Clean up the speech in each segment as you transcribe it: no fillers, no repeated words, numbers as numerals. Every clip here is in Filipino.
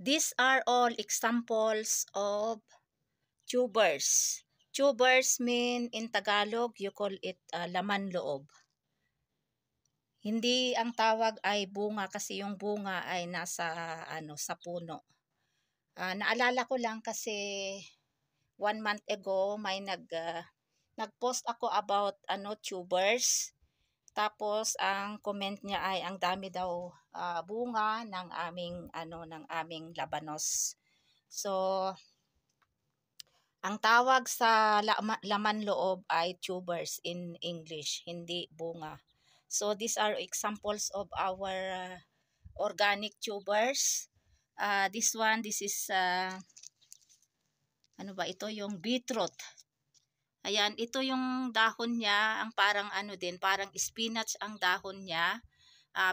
These are all examples of tubers. Tubers mean in Tagalog, you call it laman loob. Hindi ang tawag ay bunga kasi yung bunga ay nasa sa puno. Naalala ko lang kasi 1 month ago may nag-post ako about tubers. Tapos ang comment niya ay ang dami daw bunga ng aming labanos. So ang tawag sa laman loob ay tubers in English, hindi bunga. So these are examples of our organic tubers. This is ano ba ito, yung beetroot. Ayan, ito yung dahon niya, ang parang parang spinach ang dahon niya.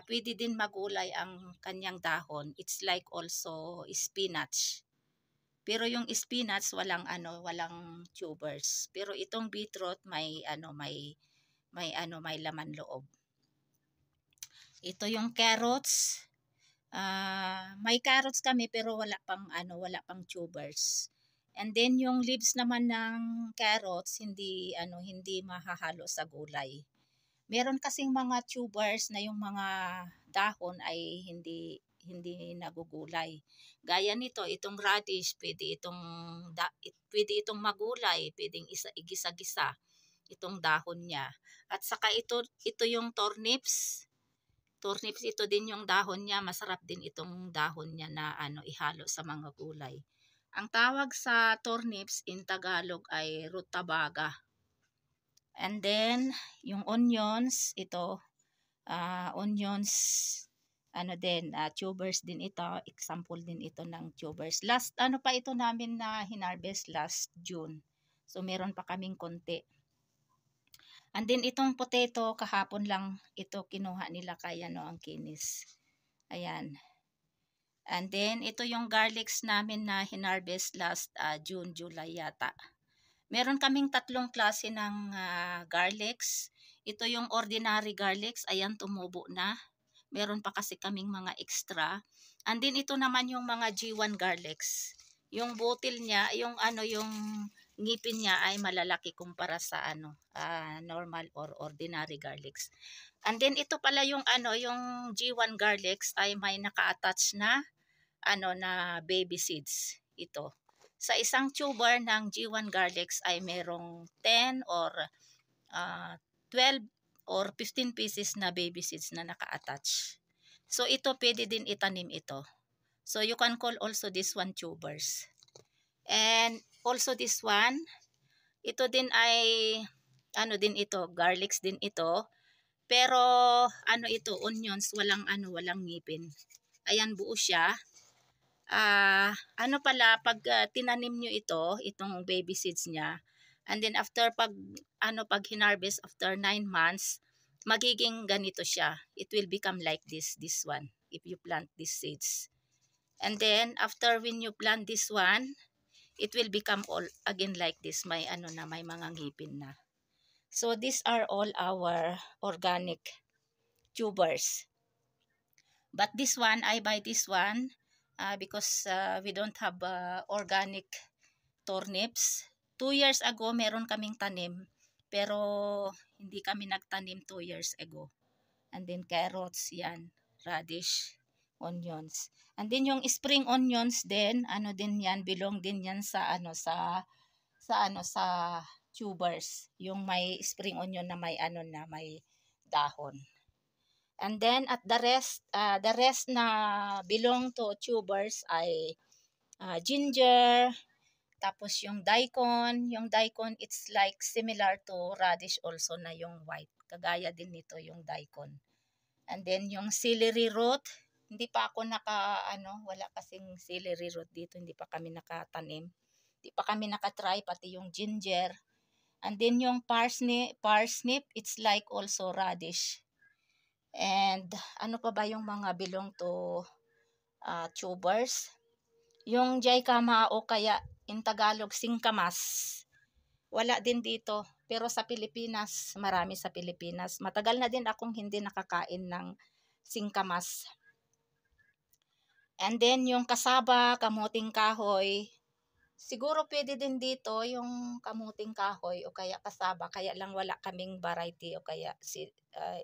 Pwede din magulay ang kanyang dahon. It's like also spinach. Pero yung spinach walang tubers. Pero itong beetroot may laman loob. Ito yung carrots. May carrots kami pero wala pang tubers. And then yung leaves naman ng carrots hindi mahahalo sa gulay. Meron kasing mga tubers na yung mga dahon ay hindi nagugulay. Gaya nito, itong radish, pwede itong magulay, pwedeng igisa-gisa itong dahon niya. At saka ito yung turnips. Turnips, ito din yung dahon niya, masarap din itong dahon niya na ihalo sa mga gulay. Ang tawag sa turnips in Tagalog ay rutabaga. And then, yung onions, ito, onions, tubers din ito, example din ito ng tubers. Last, pa ito namin na hinarvest last June. So, meron pa kaming konti. And then, itong potato, kahapon lang ito kinuha nila kaya ang kinis. Ayan. And then, ito yung garlics namin na hinarvest last June, July yata. Meron kaming 3 klase ng garlics. Ito yung ordinary garlics. Ayan, tumubo na. Meron pa kasi kaming mga extra. And then, ito naman yung mga G1 garlics. Yung butil niya, yung ngipin niya ay malalaki kumpara sa normal or ordinary garlics. And then, ito pala yung yung G1 garlics ay may naka-attach na na baby seeds. Ito. Sa isang tuber ng G1 garlics ay merong 10 or 12 or 15 pieces na baby seeds na naka-attach. So ito pwede din itanim ito. So you can call also this one tubers. And also this one, ito din ay din ito, garlics din ito. Pero ito, onions, walang ngipin. Ayan, buo siya. Pag tinanim nyo itong baby seeds niya, and then after pag hinarvest after 9 months, magiging ganito siya. It will become like this one, if you plant these seeds. And then after when you plant this one, it will become all again like this. May may mga ngipin na. So these are all our organic tubers. But this one, I buy this one because we don't have organic turnips. 2 years ago, meron kaming tanim. Pero hindi kami nagtanim 2 years ago. And then carrots, yan, radish, onions. And then yung spring onions din, din yan, belong din yan sa sa tubers. Yung may spring onion na may may dahon. And then at the rest na belong to tubers ay ginger, tapos yung daikon it's like similar to radish also na yung white. Kagaya din nito yung daikon. And then yung celery root, hindi pa ako wala kasing celery root dito, hindi pa kami nakatanim. Hindi pa kami nakatry, pati yung ginger. And then yung parsnip, it's like also radish. And pa ba yung mga belong to tubers? Yung jaicama o kaya in Tagalog singkamas. Wala din dito. Pero sa Pilipinas, marami sa Pilipinas. Matagal na din akong hindi nakakain ng singkamas. And then yung kasaba, kamuting kahoy. Siguro pwede din dito yung kamuting kahoy o kaya kasaba. Kaya lang wala kaming variety o kaya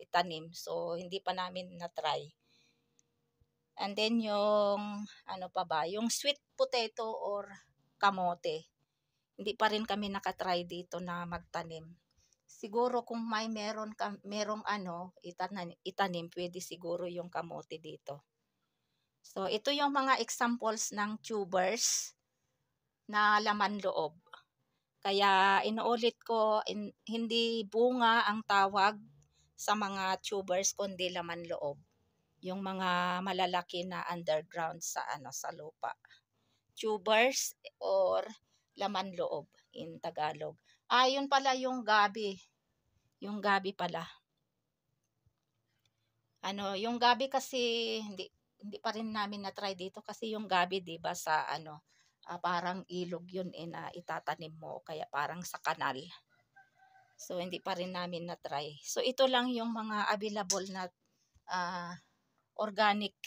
itanim. So hindi pa namin na-try. And then yung ano pa ba, yung sweet potato or kamote. Hindi pa rin kami nakatry dito na magtanim. Siguro kung merong ano, itanim, pwede siguro yung kamote dito. So ito yung mga examples ng tubers na laman loob. Kaya inuulit ko, hindi bunga ang tawag sa mga tubers kundi laman loob. Yung mga malalaki na underground sa lupa. Tubers or laman loob in Tagalog. Yun pala yung gabi. Yung gabi pala. Yung gabi kasi hindi pa rin namin na-try dito kasi yung gabi 'di ba sa parang ilog yun na itatanim mo kaya parang sa kanal. So hindi pa rin namin na-try. So ito lang yung mga available na organic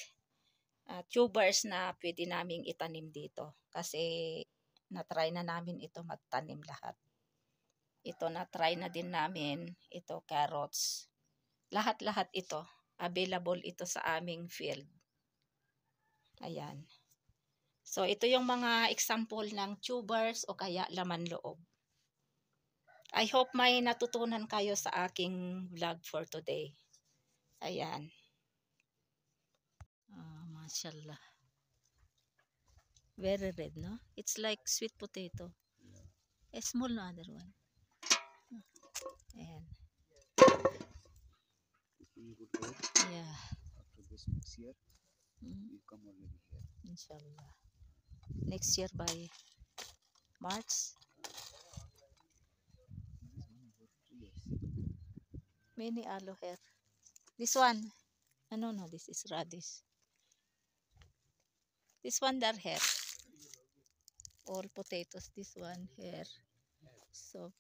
tubers na pwede naming itanim dito kasi na-try na namin ito magtanim lahat. Ito na-try na din namin, ito carrots. Lahat-lahat ito, available ito sa aming field. Ayan. So ito yung mga example ng tubers o kaya laman loob. I hope may natutunan kayo sa aking vlog for today. Ayan. Mashallah. Very red, no? It's like sweet potato. A small no other one. Ayan. Yeah. After this next year, you come already here. Inshallah. Next year by March. Many aloe here. This one. No, this is radish. This one there here. All potatoes. This one here. So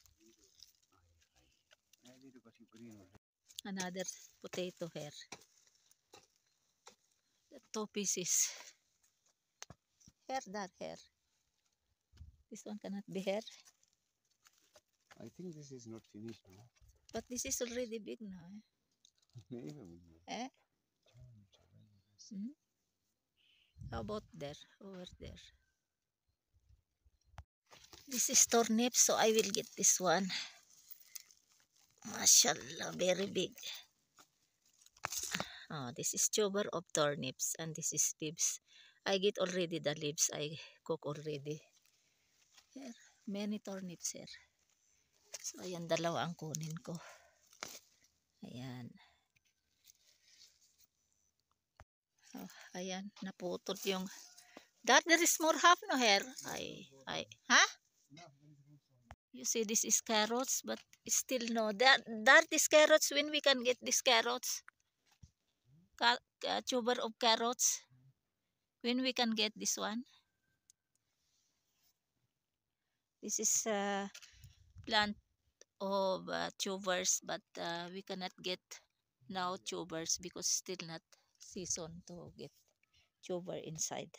another potato here. 2 pieces. Here, that here. This one cannot be here. I think this is not finished now. But this is already big now. Eh? How about there? Over there. This is turnip, so I will get this one. Mashallah, very big. This is tuber of turnips and this is leaves. I get already the leaves. I cook already. Here, many turnips here. So, ayan, dalawa ang kunin ko. Ayan. Ayan, naputol yung... That there is more half no here. Huh? You see, this is carrots, but still no. That is carrots. When we can get these carrots, tuber of carrots. When we can get this one. This is plant of tubers, but we cannot get now tubers because still not season to get tuber inside.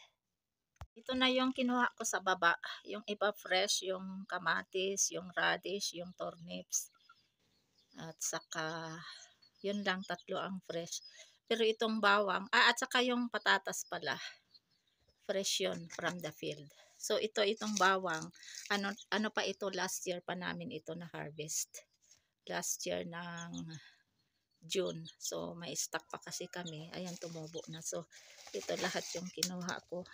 Ito na yung kinuha ko sa baba. Yung iba fresh, yung kamatis, yung radish, yung turnips. At saka, yun lang, 3 ang fresh. Pero itong bawang, at saka yung patatas pala. Fresh yun from the field. So itong bawang, ano pa ito, last year pa namin ito na harvest. Last year ng June. So may stock pa kasi kami. Ayan, tumubo na. So ito lahat yung kinuha ko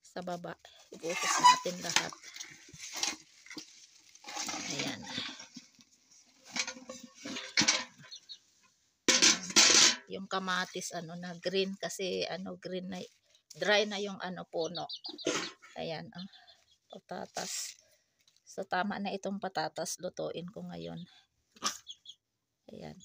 sa baba. Ibuhos natin lahat. Ayan. Yung kamatis na green kasi green na dry na yung puno. Ayan, patatas. So tama na itong patatas, lutuin ko ngayon. Ayan.